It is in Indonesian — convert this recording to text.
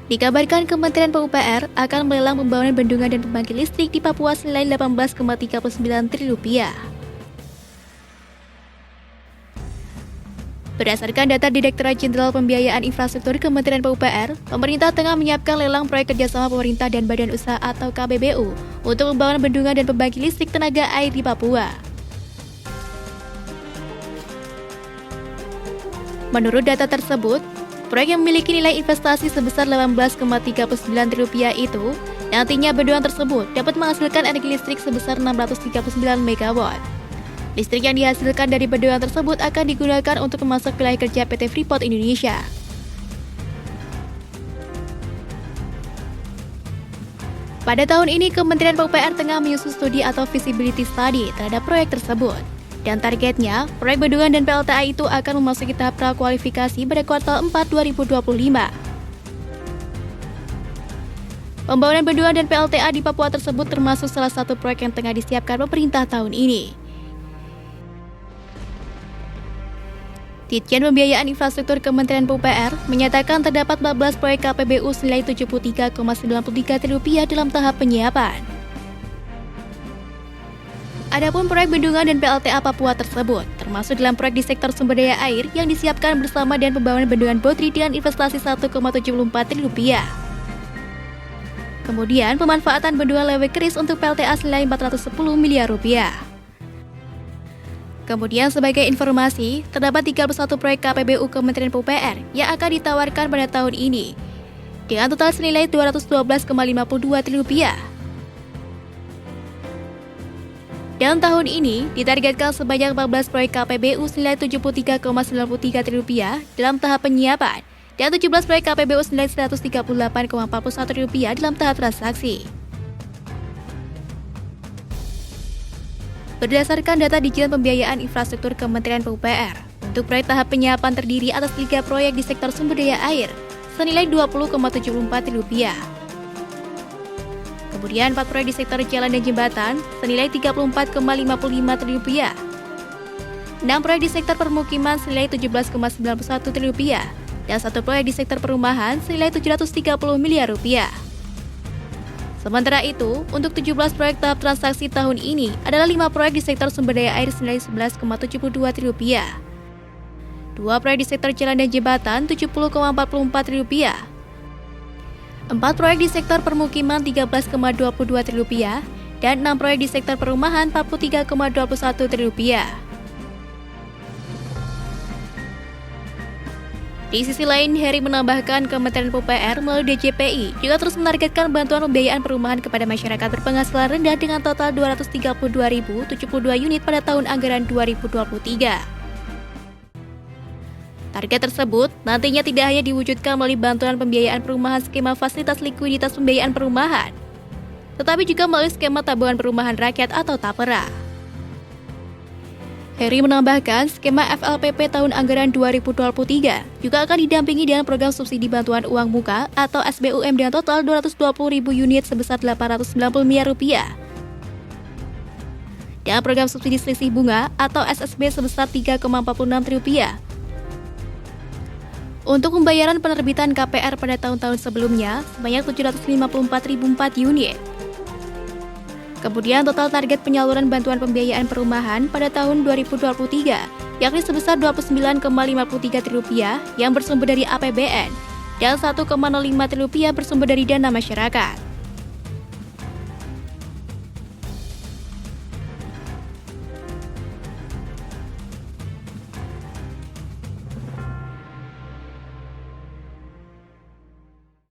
Dikabarkan Kementerian PUPR akan melelang pembangunan bendungan dan pembangkit listrik di Papua senilai Rp18,39 triliun. Berdasarkan data Direktorat Jenderal Pembiayaan Infrastruktur Kementerian PUPR, pemerintah tengah menyiapkan lelang proyek kerjasama pemerintah dan badan usaha atau KBBU untuk pembangunan bendungan dan pembangkit listrik tenaga air di Papua. Menurut data tersebut, proyek yang memiliki nilai investasi sebesar Rp18,39 triliun itu, nantinya bendungan tersebut dapat menghasilkan energi listrik sebesar 639 MW. Listrik yang dihasilkan dari bendungan tersebut akan digunakan untuk memasak wilayah kerja PT Freeport Indonesia. Pada tahun ini, Kementerian PUPR tengah menyusun studi atau feasibility study terhadap proyek tersebut. Dan targetnya, proyek bendungan dan PLTA itu akan memasuki tahap prakualifikasi pada kuartal 4 2025. Pembangunan bendungan dan PLTA di Papua tersebut termasuk salah satu proyek yang tengah disiapkan pemerintah tahun ini. Ditjen Pembiayaan Infrastruktur Kementerian PUPR menyatakan terdapat 14 proyek KPBU senilai Rp73,93 triliun dalam tahap penyiapan. Adapun proyek bendungan dan PLTA Papua tersebut termasuk dalam proyek di sektor sumber daya air yang disiapkan bersama dengan pembangunan bendungan Bodri dengan investasi Rp1,74 triliun. Kemudian pemanfaatan bendungan Lewe Keris untuk PLTA senilai Rp410 miliar. Kemudian sebagai informasi, terdapat 31 proyek KPBU Kementerian PUPR yang akan ditawarkan pada tahun ini dengan total senilai Rp212,52 triliun. Dalam tahun ini, ditargetkan sebanyak 14 proyek KPBU senilai Rp73,93 triliun dalam tahap penyiapan dan 17 proyek KPBU senilai Rp138,41 triliun dalam tahap transaksi. Berdasarkan data Ditjen Pembiayaan Infrastruktur Kementerian PUPR, untuk proyek tahap penyiapan terdiri atas 3 proyek di sektor sumber daya air senilai Rp20,74 triliun. Kemudian 4 proyek di sektor jalan dan jembatan senilai Rp34,55 triliun. 6 proyek di sektor permukiman senilai Rp17,91 triliun dan 1 proyek di sektor perumahan senilai Rp730 miliar. Sementara itu, untuk 17 proyek tahap transaksi tahun ini adalah 5 proyek di sektor sumber daya air senilai Rp11,72 triliun. 2 proyek di sektor jalan dan jembatan Rp70,44 triliun. 4 proyek di sektor permukiman Rp13,22 triliun dan 6 proyek di sektor perumahan Rp43,21 triliun. Di sisi lain, Heri menambahkan Kementerian PUPR melalui DJPI juga terus menargetkan bantuan pembiayaan perumahan kepada masyarakat berpenghasilan rendah dengan total 232.072 unit pada tahun anggaran 2023. Target tersebut nantinya tidak hanya diwujudkan melalui bantuan pembiayaan perumahan skema fasilitas likuiditas pembiayaan perumahan, tetapi juga melalui skema tabungan perumahan rakyat atau TAPERA. Heri menambahkan, skema FLPP tahun anggaran 2023 juga akan didampingi dengan program subsidi bantuan uang muka atau SBUM dengan total 220.000 unit sebesar Rp890 miliar. Dan program subsidi selisih bunga atau SSB sebesar Rp3,46 triliun. Untuk pembayaran penerbitan KPR pada tahun-tahun sebelumnya sebanyak 754.004 unit. Kemudian total target penyaluran bantuan pembiayaan perumahan pada tahun 2023 yakni sebesar Rp29,53 triliun yang bersumber dari APBN dan Rp1,05 triliun bersumber dari dana masyarakat.